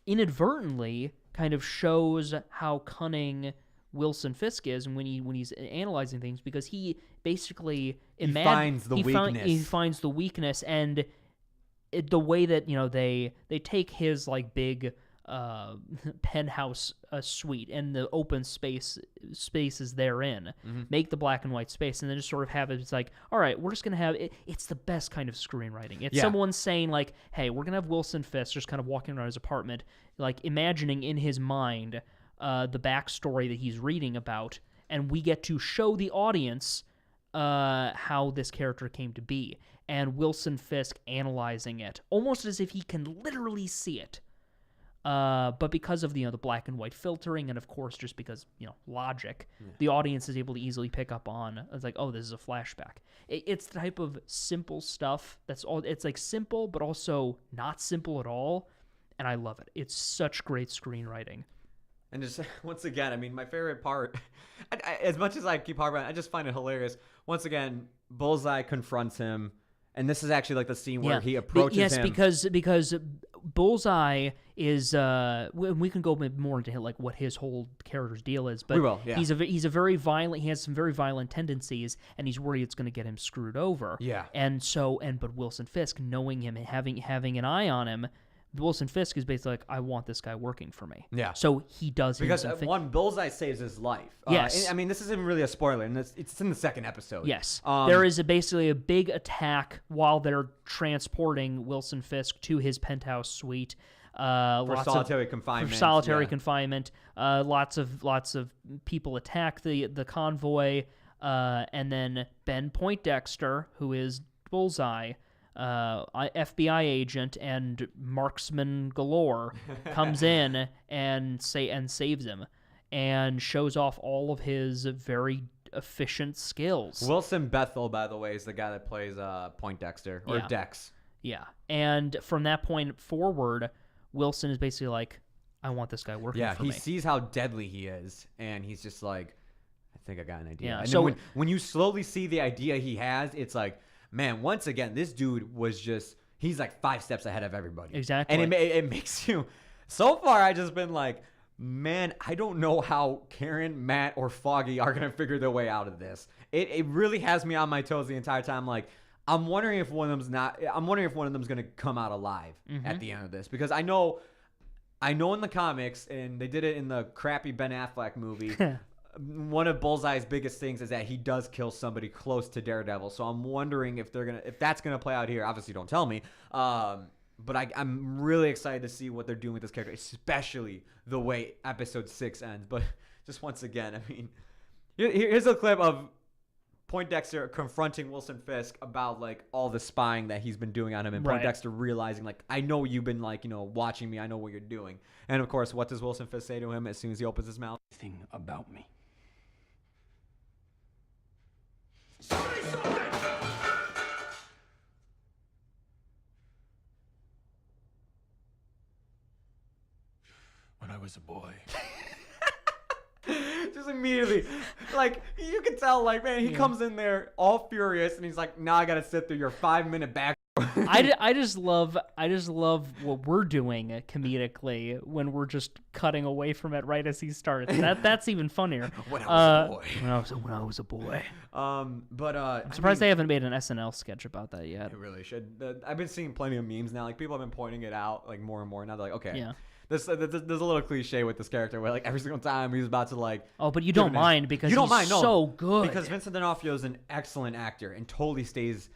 inadvertently kind of shows how cunning Wilson Fisk is when he's analyzing things, because he basically finds the weakness. He finds the weakness, and the way that they take his like big penthouse suite and the open spaces therein, make the black and white space, and then just sort of have it. It's like, all right, we're just gonna have it. It's the best kind of screenwriting. It's someone saying like, hey, we're gonna have Wilson Fisk just kind of walking around his apartment, like imagining in his mind the backstory that he's reading about, and we get to show the audience how this character came to be, and Wilson Fisk analyzing it almost as if he can literally see it. But because of the black and white filtering, and of course just because logic, the audience is able to easily pick up on. It's like, oh, this is a flashback. It's the type of simple stuff that's all. It's like simple, but also not simple at all, and I love it. It's such great screenwriting. And just once again, I mean, my favorite part, as much as I keep harping on it, I just find it hilarious. Once again, Bullseye confronts him, and this is actually like the scene where he approaches him. Yes, because Bullseye is. We can go more into like what his whole character's deal is, but we will, yeah. He's a very violent. He has some very violent tendencies, and he's worried it's going to get him screwed over. Yeah. But Wilson Fisk, knowing him and having an eye on him, Wilson Fisk is basically like, I want this guy working for me. Yeah. So he does because Bullseye saves his life. Yes. I mean, this isn't really a spoiler, and it's in the second episode. Yes. There is basically a big attack while they're transporting Wilson Fisk to his penthouse suite. For solitary confinement. Lots of people attack the convoy, and then Ben Poindexter, who is Bullseye, FBI agent and marksman galore, comes in and saves him and shows off all of his very efficient skills. Wilson Bethel, by the way, is the guy that plays Poindexter or Dex. Yeah, and from that point forward, Wilson is basically like, I want this guy working for me. Yeah, he sees how deadly he is, and he's just like, I think I got an idea. Yeah, and so then when you slowly see the idea he has, it's like, man, once again, this dude he's like 5 steps ahead of everybody. Exactly. And it makes you, so far I just been like, man, I don't know how Karen, Matt, or Foggy are going to figure their way out of this. It really has me on my toes the entire time. Like, I'm wondering if one of them's going to come out alive at the end of this, because I know in the comics, and they did it in the crappy Ben Affleck movie, one of Bullseye's biggest things is that he does kill somebody close to Daredevil. So I'm wondering if that's gonna play out here. Obviously, don't tell me. But I'm really excited to see what they're doing with this character, especially the way episode 6 ends. But just once again, I mean, here's a clip of Poindexter confronting Wilson Fisk about like all the spying that he's been doing on him, and Poindexter realizing like, I know you've been like watching me. I know what you're doing. And of course, what does Wilson Fisk say to him as soon as he opens his mouth? Thing about me. When I was a boy. Just immediately, like, you can tell, like, man, he comes in there all furious, and he's like, now I gotta sit through your 5-minute back. I just love what we're doing comedically when we're just cutting away from it right as he starts. That's even funnier. When I was a boy. When I was a boy. But I'm surprised they haven't made an SNL sketch about that yet. It really should. I've been seeing plenty of memes now. Like, people have been pointing it out like more and more. Now they're like, okay, yeah. There's a little cliche with this character where like every single time he's about to like. Oh, but you don't mind because he's so good. Because Vincent D'Onofrio is an excellent actor and totally stays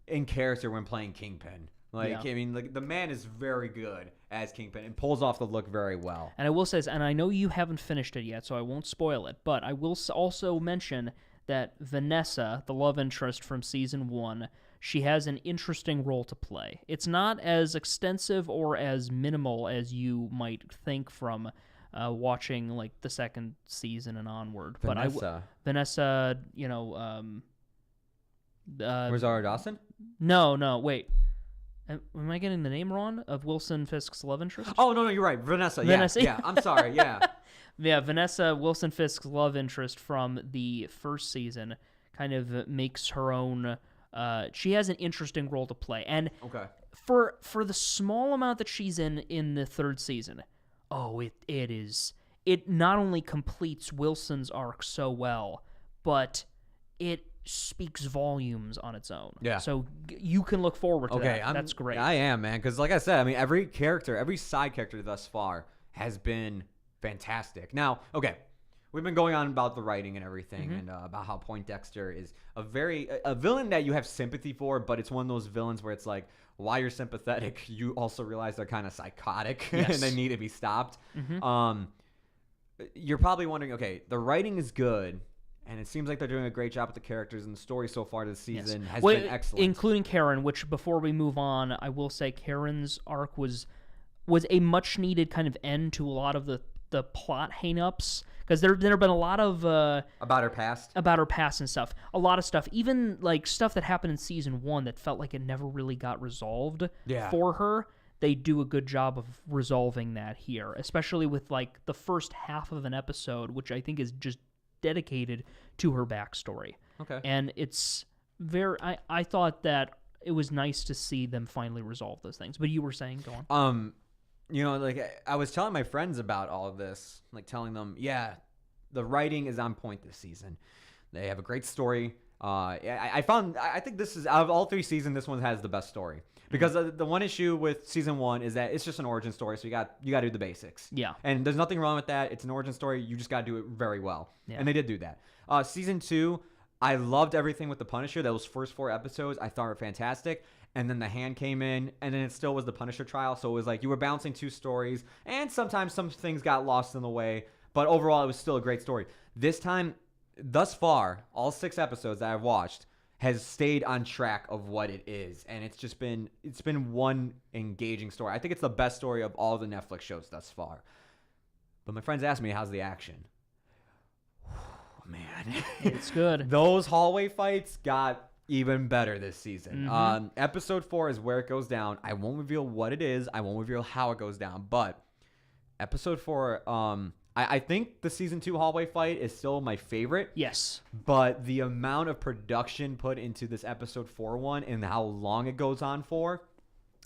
in character when playing Kingpin. Like, I mean, like, the man is very good as Kingpin and pulls off the look very well. And I will say, and I know you haven't finished it yet, so I won't spoil it, but I will also mention that Vanessa, the love interest from season 1, she has an interesting role to play. It's not as extensive or as minimal as you might think from watching like the second season and onward. Vanessa, Rosario Dawson? No, wait. Am I getting the name wrong of Wilson Fisk's love interest? Oh, no, you're right. Vanessa. Vanessa. Yeah, I'm sorry. Yeah. Yeah, Vanessa, Wilson Fisk's love interest from the first season, kind of makes her own. She has an interesting role to play, and for the small amount that she's in the third season, it not only completes Wilson's arc so well, but it speaks volumes on its own. Yeah. So you can look forward to that. That's great. I am, man, because like I said, I mean, every side character thus far has been fantastic. Now, we've been going on about the writing and everything, and about how Poindexter is a villain that you have sympathy for, but it's one of those villains where it's like, while you're sympathetic, you also realize they're kind of psychotic and they need to be stopped. You're probably wondering, the writing is good, and it seems like they're doing a great job with the characters, and the story so far this season has been excellent. Including Karen, which before we move on, I will say Karen's arc was a much-needed kind of end to a lot of the plot hang-ups, because there have been a lot of about her past and stuff, a lot of stuff, even like stuff that happened in season 1 that felt like it never really got resolved for her. They do a good job of resolving that here, especially with like the first half of an episode, which I think is just dedicated to her backstory. And it's I thought it was nice to see them finally resolve those things. But you were saying, go on. Like I was telling my friends about all of this, like telling them, the writing is on point this season. They have a great story. I think this is, out of all 3 seasons, this one has the best story. Because the one issue with season 1 is that it's just an origin story, so you got to do the basics. Yeah. And there's nothing wrong with that. It's an origin story. You just got to do it very well. Yeah. And they did do that. Season 2, I loved everything with the Punisher. Those first 4 episodes I thought were fantastic. And then the Hand came in, and then it still was the Punisher trial. So it was like you were bouncing 2 stories, and sometimes some things got lost in the way. But overall, it was still a great story. This time, thus far, all 6 episodes that I've watched has stayed on track of what it is, and it's been one engaging story. I think it's the best story of all the Netflix shows thus far. But my friends asked me, how's the action? Man, it's good. Those hallway fights got even better this season. Episode 4 is where it goes down. I won't reveal what it is. I won't reveal how it goes down. But episode 4, I think the season 2 hallway fight is still my favorite. Yes. But the amount of production put into this episode 4 one and how long it goes on for,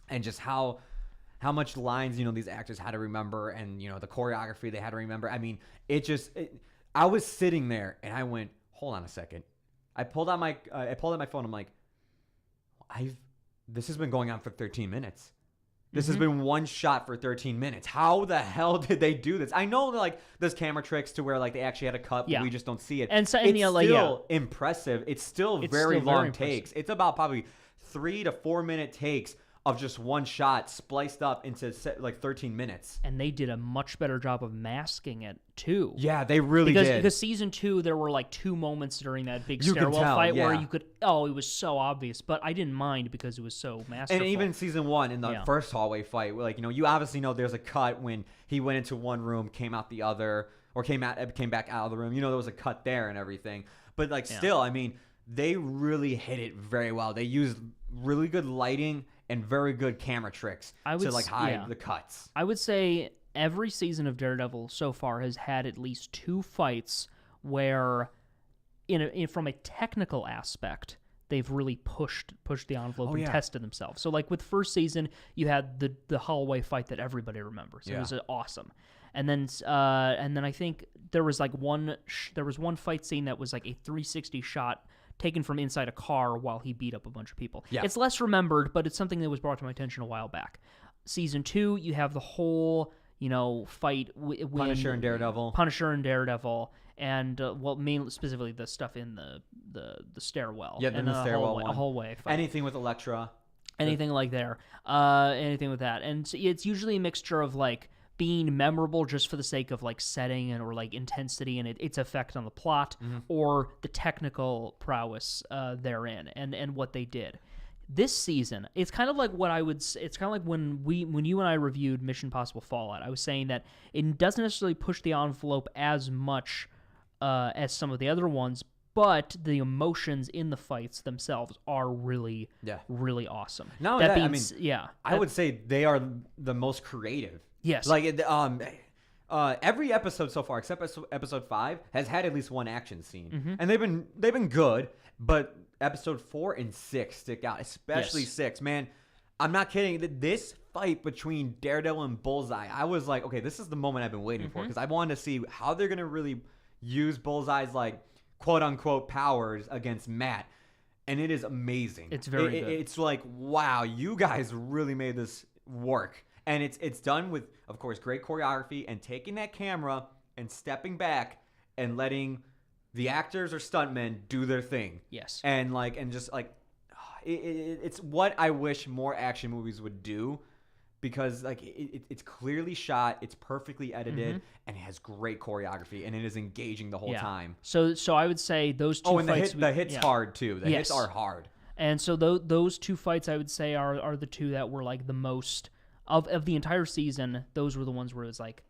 and just how much lines, these actors had to remember, and, the choreography they had to remember. I mean, I was sitting there and I went, hold on a second. I pulled out my phone. I'm like, this has been going on for 13 minutes. This has been one shot for 13 minutes. How the hell did they do this? I know, like, there's camera tricks to where, like, they actually had a cut, but we just don't see it. And so, it's still impressive. It's still very long takes. It's about probably 3 to 4 minute takes of just one shot spliced up into, like, 13 minutes. And they did a much better job of masking it, too. Yeah, they really did. Because season 2, there were, like, 2 moments during that big stairwell fight where you could, it was so obvious. But I didn't mind because it was so masterful. And even season 1, in the first hallway fight, like, you obviously know there's a cut when he went into one room, came out the other, or came back out of the room. There was a cut there and everything. But, like, still, I mean, they really hit it very well. They used really good lighting and very good camera tricks to, like, hide the cuts. I would say every season of Daredevil so far has had at least 2 fights where, from a technical aspect, they've really pushed the envelope and tested themselves. So, like, with first season, you had the hallway fight that everybody remembers. It was awesome. And then I think there was like one fight scene that was like a 360 shot taken from inside a car while he beat up a bunch of people. Yeah. It's less remembered, but it's something that was brought to my attention a while back. Season 2, you have the whole, fight with Punisher and Daredevil. And, mainly specifically the stuff in the stairwell. Yeah, in the stairwell hallway fight. Anything with Elektra. Anything like there. Anything with that. And so it's usually a mixture of, like, being memorable just for the sake of, like, setting or, like, intensity and its effect on the plot, or the technical prowess therein and what they did. This season, it's kind of like what I would. It's kind of like when you and I reviewed Mission Impossible Fallout. I was saying that it doesn't necessarily push the envelope as much as some of the other ones, but the emotions in the fights themselves are really, really awesome. Not only that, I would say they are the most creative. Yes. Like every episode so far, except episode 5, has had at least one action scene, and they've been good. But episode 4 and 6 stick out, especially 6. Man, I'm not kidding. This fight between Daredevil and Bullseye, I was like, okay, this is the moment I've been waiting for, because I wanted to see how they're gonna really use Bullseye's like quote unquote powers against Matt, and it is amazing. It's very good. It's like, wow, you guys really made this work. And it's done with, of course, great choreography and taking that camera and stepping back and letting the actors or stuntmen do their thing. Yes. And it's what I wish more action movies would do, because like it's clearly shot, it's perfectly edited, and it has great choreography, and it is engaging the whole time. So I would say those two fights. The hit's hard too. The hits are hard. And so those two fights, I would say, are the two that were like the most of the entire season. Those were the ones where it was like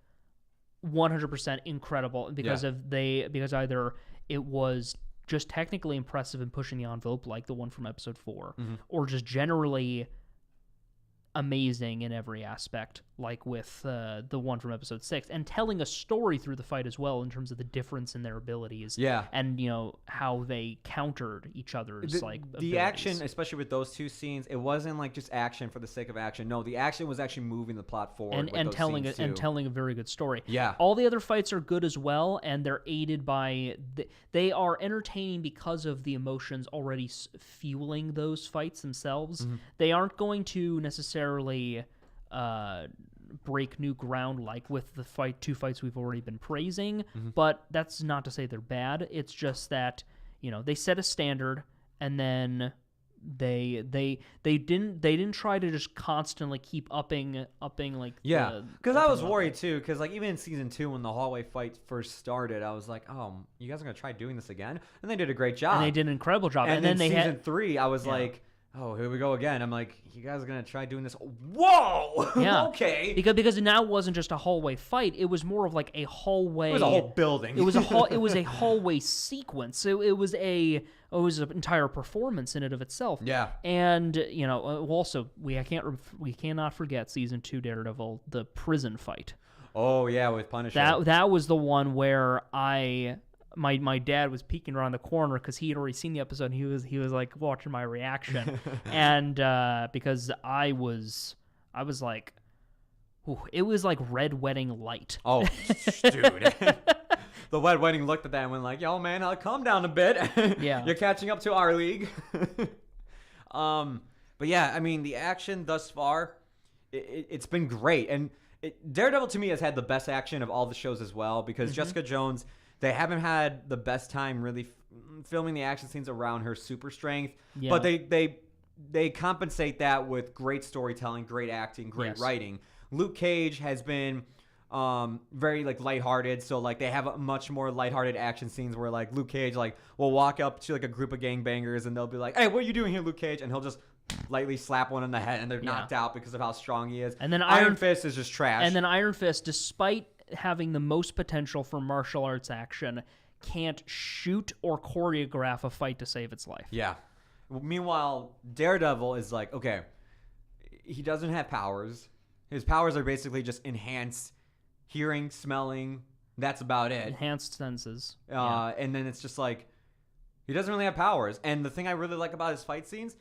100% incredible because because either it was just technically impressive and pushing the envelope, like the one from episode 4, or just generally amazing in every aspect, like with the one from episode 6, and telling a story through the fight as well in terms of the difference in their abilities, and how they countered each other's the abilities. Action, especially with those two scenes, it wasn't like just action for the sake of action. No, the action was actually moving the plot forward and telling a very good story. Yeah, all the other fights are good as well, and they're aided by they are entertaining because of the emotions already fueling those fights themselves. They aren't going to necessarily break new ground like with the two fights we've already been praising, but that's not to say they're bad. It's just that they set a standard, and then they didn't try to just constantly keep upping like because I was worried too, because like even in season 2 when the hallway fight first started, I was like, oh, you guys are gonna try doing this again, and they did a great job, and they did an incredible job, and then season 3 I was like, oh, here we go again. I'm like, you guys are going to try doing this? Whoa! Yeah. Okay. Because now it wasn't just a hallway fight. It was more of like a hallway. It was a whole building. It was a hallway sequence. So it was an entire performance in and of itself. Yeah. And, also, we cannot forget season 2 Daredevil, the prison fight. Oh, yeah, with Punisher. That was the one where my dad was peeking around the corner because he had already seen the episode, and he was like watching my reaction, and because I was like, ooh, it was like Red Wedding light. Oh, dude. The Red Wedding looked at that and went like, yo, man, calm down a bit. Yeah. You're catching up to our league. But yeah, I mean, the action thus far, it's been great. And Daredevil to me has had the best action of all the shows as well, because Jessica Jones, they haven't had the best time really filming the action scenes around her super strength, but they compensate that with great storytelling, great acting, great writing. Luke Cage has been very like lighthearted, so like they have a much more lighthearted action scenes where like Luke Cage like will walk up to like a group of gangbangers and they'll be like, "Hey, what are you doing here, Luke Cage?" and he'll just lightly slap one in the head and they're knocked out because of how strong he is. And then Iron Fist is just trash. And then Iron Fist, despite having the most potential for martial arts action, can't shoot or choreograph a fight to save its life. Yeah. Meanwhile, Daredevil is like, okay, he doesn't have powers. His powers are basically just enhanced hearing, smelling. That's about it. Enhanced senses. And then it's just like, he doesn't really have powers. And the thing I really like about his fight scenes,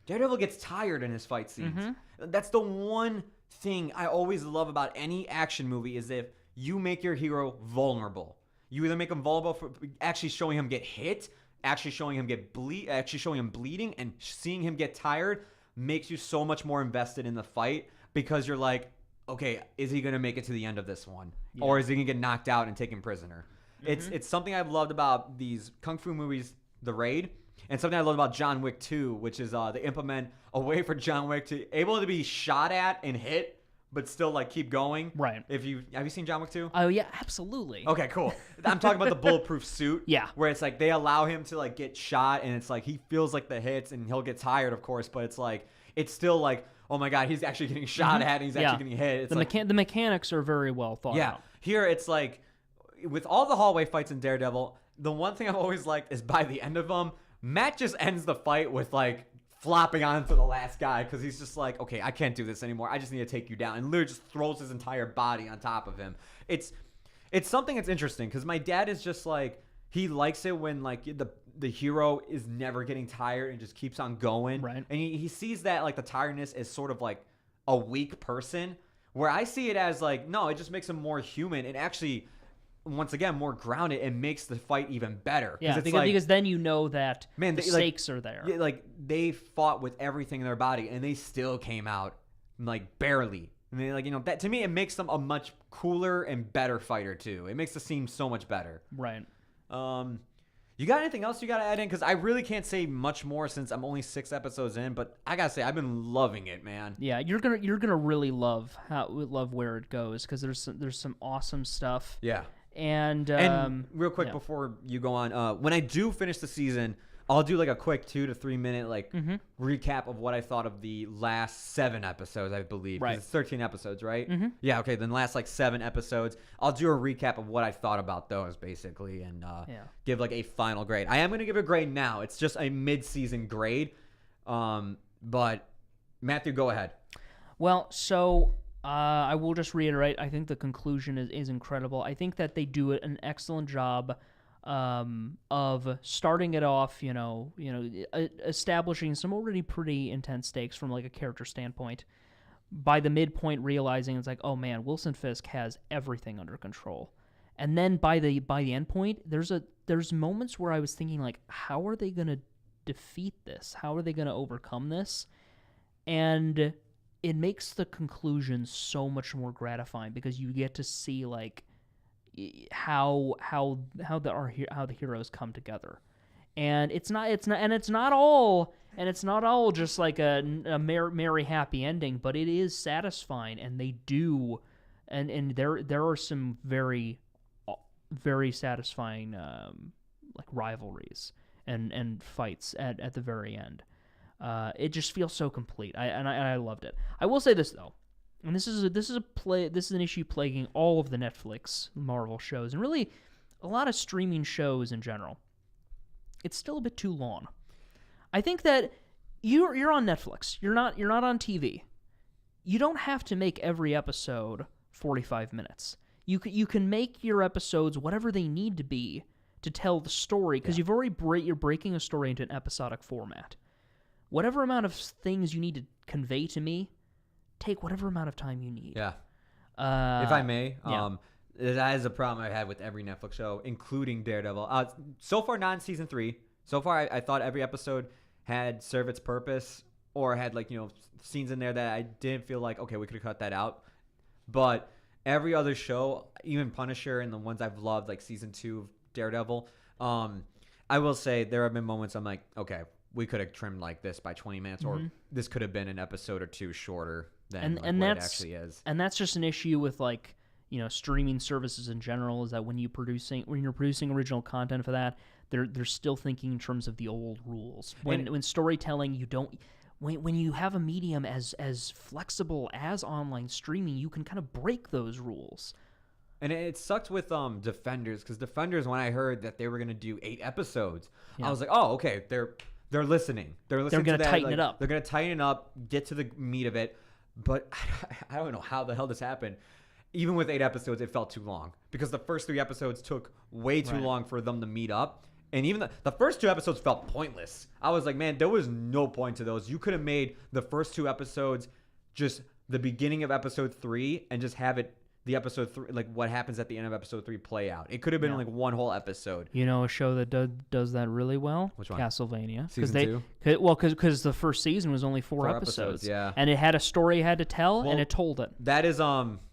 Daredevil gets tired in his fight scenes. That's the one thing I always love about any action movie, is if you make your hero vulnerable. You either make him vulnerable for actually showing him get hit, actually showing him bleeding, and seeing him get tired makes you so much more invested in the fight, because you're like, okay, is he going to make it to the end of this one? Yeah. Or is he going to get knocked out and taken prisoner? It's something I've loved about these Kung Fu movies, The Raid, and something I love about John Wick 2, which is they implement a way for John Wick to able to be shot at and hit, but still like keep going. Right. Have you seen John Wick 2? Oh yeah, absolutely. Okay, cool. I'm talking about the bulletproof suit. Yeah. Where it's like they allow him to like get shot, and it's like he feels like the hits, and he'll get tired, of course, but it's like it's still like, oh my god, he's actually getting shot at, and he's actually getting hit. It's the mechanics are very well thought out. Here it's like with all the hallway fights in Daredevil, the one thing I've always liked is by the end of them, Matt just ends the fight with like flopping onto the last guy because he's just like, okay, I can't do this anymore. I just need to take you down, and literally just throws his entire body on top of him. It's something that's interesting because my dad is just like, he likes it when like the hero is never getting tired and just keeps on going. Right. And he sees that like the tiredness as sort of like a weak person, where I see it as like, no, it just makes him more human and actually, once again, more grounded and makes the fight even better. Yeah, it's because then you know that man, the stakes are there. Yeah, like they fought with everything in their body and they still came out like barely. I mean, like, you know, that to me, it makes them a much cooler and better fighter too. It makes the scene so much better. Right. You got anything else you got to add in? Because I really can't say much more since I'm only 6 episodes in, but I gotta say I've been loving it, man. Yeah, you're gonna really love where it goes because there's some awesome stuff. Yeah. And real quick before you go on, when I do finish the season, I'll do like a quick 2 to 3 minute like recap of what I thought of the last 7 episodes, I believe. 'Cause Right. It's 13 episodes, right? Mm-hmm. Yeah. Okay. Then last like 7 episodes, I'll do a recap of what I thought about those basically, and give like a final grade. I am gonna give a grade now. It's just a mid-season grade. But Matthew, go ahead. Well, so I will just reiterate. I think the conclusion is incredible. I think that they do an excellent job of starting it off. Establishing some already pretty intense stakes from like a character standpoint. By the midpoint, realizing it's like, oh man, Wilson Fisk has everything under control. And then by the end point, there's moments where I was thinking like, how are they gonna defeat this? How are they gonna overcome this? And it makes the conclusion so much more gratifying because you get to see like how the heroes come together, and it's not all just like a merry happy ending, but it is satisfying, and they do, and there are some very very satisfying like rivalries and fights at the very end. It just feels so complete. I loved it. I will say this though, and this is an issue plaguing all of the Netflix Marvel shows, and really a lot of streaming shows in general. It's still a bit too long. I think that you're on Netflix. You're not on TV. You don't have to make every episode 45 minutes. You can make your episodes whatever they need to be to tell the story, because you're breaking a story into an episodic format. Whatever amount of things you need to convey to me, take whatever amount of time you need. Yeah. If I may, that is a problem I've had with every Netflix show, including Daredevil. So far, not in season 3. So far, I thought every episode had served its purpose or had like, scenes in there that I didn't feel like, okay, we could have cut that out. But every other show, even Punisher and the ones I've loved, like season 2 of Daredevil, I will say there have been moments I'm like, okay, we could have trimmed like this by 20 minutes, or this could have been an episode or 2 shorter than what it actually is. And that's just an issue with like, streaming services in general, is that when you're producing original content for that, they're still thinking in terms of the old rules. When storytelling, when you have a medium as flexible as online streaming, you can kind of break those rules. And it sucked with Defenders, because Defenders, when I heard that they were going to do 8 episodes, I was like, oh, okay, they're listening. They're listening. They're going to tighten like, it up. They're going to tighten it up, get to the meat of it. But I don't know how the hell this happened. Even with 8 episodes, it felt too long, because the first 3 episodes took way too long for them to meet up. And even the first 2 episodes felt pointless. I was like, man, there was no point to those. You could have made the first 2 episodes just the beginning of episode 3 and just have it the episode 3, like what happens at the end of episode 3, play out. It could have been like one whole episode. A show that does that really well? Which one? Castlevania. Season 2? Well, because the first season was only 4 episodes. Yeah. And it had a story it had to tell, and it told it. That is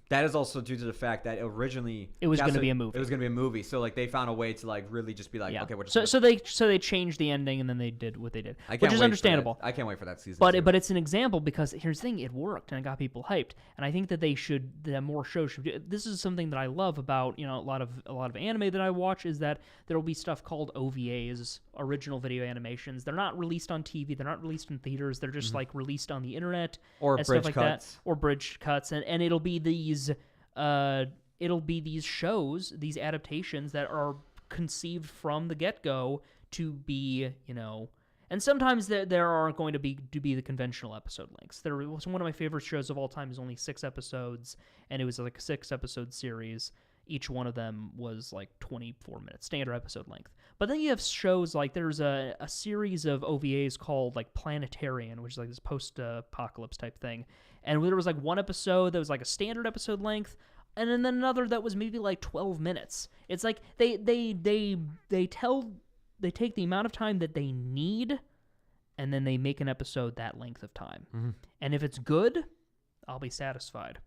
That is also due to the fact that originally It was gonna be a movie. It was going to be a movie, so like they found a way to like really just be like, Yeah. okay, we're just So they changed the ending and then they did what they did, I can't which is wait for understandable. that. I can't wait for that season. But two. but it's an example because here's the thing: it worked and it got people hyped, and I think that that more shows should do. This is something that I love about a lot of anime that I watch is that there will be stuff called OVAs, original video animations. They're not released on TV, they're not released in theaters. They're just like released on the internet Or and bridge stuff like cuts. that, or bridge cuts, and it'll be these shows, these adaptations that are conceived from the get-go to be, and sometimes there are going to be the conventional episode lengths. There was one of my favorite shows of all time is only 6 episodes, and it was like a 6-episode series. Each one of them was like 24 minutes, standard episode length. But then you have shows like there's a series of OVAs called like Planetarian, which is like this post-apocalypse type thing. And there was like one episode that was like a standard episode length, and then another that was maybe like 12 minutes. It's like they take the amount of time that they need, and then they make an episode that length of time. Mm-hmm. And if it's good, I'll be satisfied.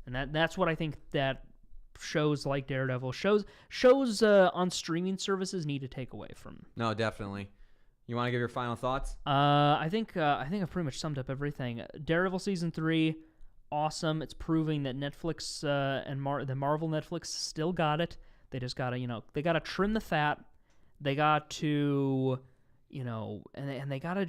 And that's what I think that shows like Daredevil, shows on streaming services need to take away from. No, definitely. You want to give your final thoughts? I think I've pretty much summed up everything. Daredevil season 3, awesome. It's proving that Netflix and the Marvel Netflix still got it. They just gotta they gotta trim the fat. They got to and they gotta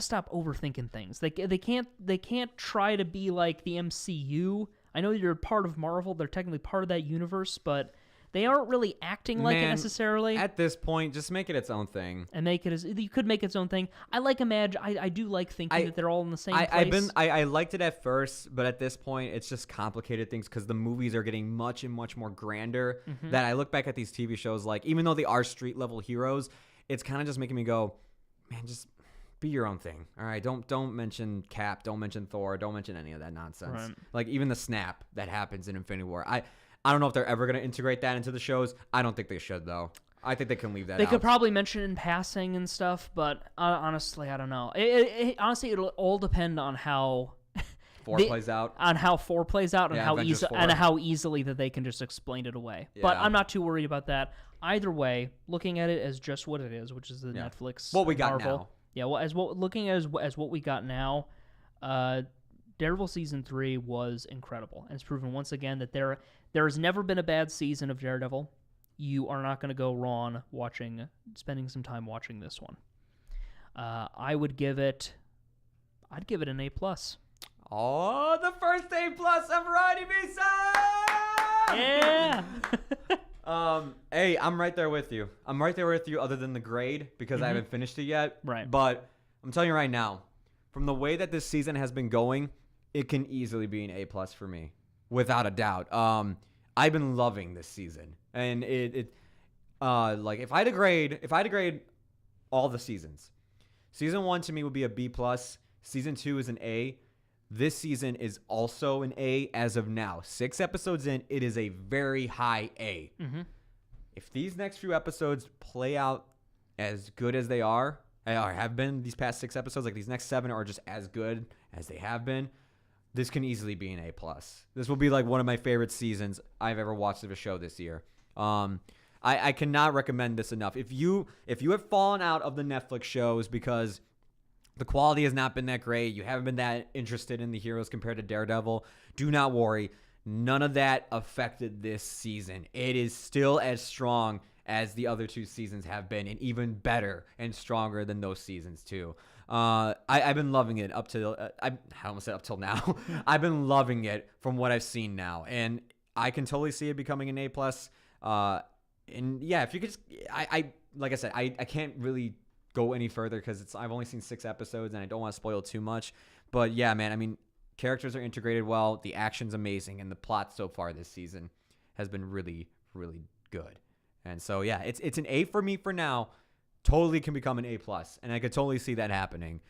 stop overthinking things. They can't try to be like the MCU. I know you're part of Marvel. They're technically part of that universe, but they aren't really acting like it necessarily. At this point, just make it its own thing. And make it you could make its own thing. I like Imagine. I do like thinking that they're all in the same place. I liked it at first, but at this point, it's just complicated things because the movies are getting much and much more grander. Mm-hmm. That I look back at these TV shows, like even though they are street level heroes, it's kind of just making me go, man, just be your own thing. All right, don't mention Cap, don't mention Thor, don't mention any of that nonsense. Right. Like even the snap that happens in Infinity War, I don't know if they're ever going to integrate that into the shows. I don't think they should, though. I think they can leave that out. They could probably mention it in passing and stuff, but honestly, I don't know. Honestly, it'll all depend on how 4 plays out. On how 4 plays out and Yeah, how Avengers 4. and how easily that they can just explain it away. But Yeah. I'm not too worried about that. Either way, looking at it as just what it is, which is the Netflix What we got Marvel. now. Yeah, well, looking as what we got now, Daredevil season 3 was incredible, and it's proven once again that there has never been a bad season of Daredevil. You are not going to go wrong spending some time watching this one. I'd give it an A+. Oh, the first A+ of Variety Visa! Yeah. Hey, I'm right there with you. I'm right there with you other than the grade because I haven't finished it yet. Right. But I'm telling you right now, from the way that this season has been going, it can easily be an A+ for me, without a doubt. I've been loving this season, and like if I had to grade all the seasons, season 1 to me would be a B+. Season 2 is an A. This season is also an A as of now. 6 episodes in, it is a very high A. Mm-hmm. If these next few episodes play out as good as they are or have been these past 6 episodes, like these next 7 are just as good as they have been, this can easily be an A+. This will be like one of my favorite seasons I've ever watched of a show this year. I cannot recommend this enough. If you have fallen out of the Netflix shows because the quality has not been that great, you haven't been that interested in the heroes compared to Daredevil, do not worry. None of that affected this season. It is still as strong as the other 2 seasons have been, and even better and stronger than those seasons too. I've been loving it up till I almost said up till now. I've been loving it from what I've seen now, and I can totally see it becoming an A+. And yeah, if you could, I like I said, I can't really go any further because I've only seen 6 episodes and I don't want to spoil too much. But yeah, man, I mean, characters are integrated well, the action's amazing, and the plot so far this season has been really, really good. And so yeah, it's an A for me for now. Totally can become an A+, and I could totally see that happening.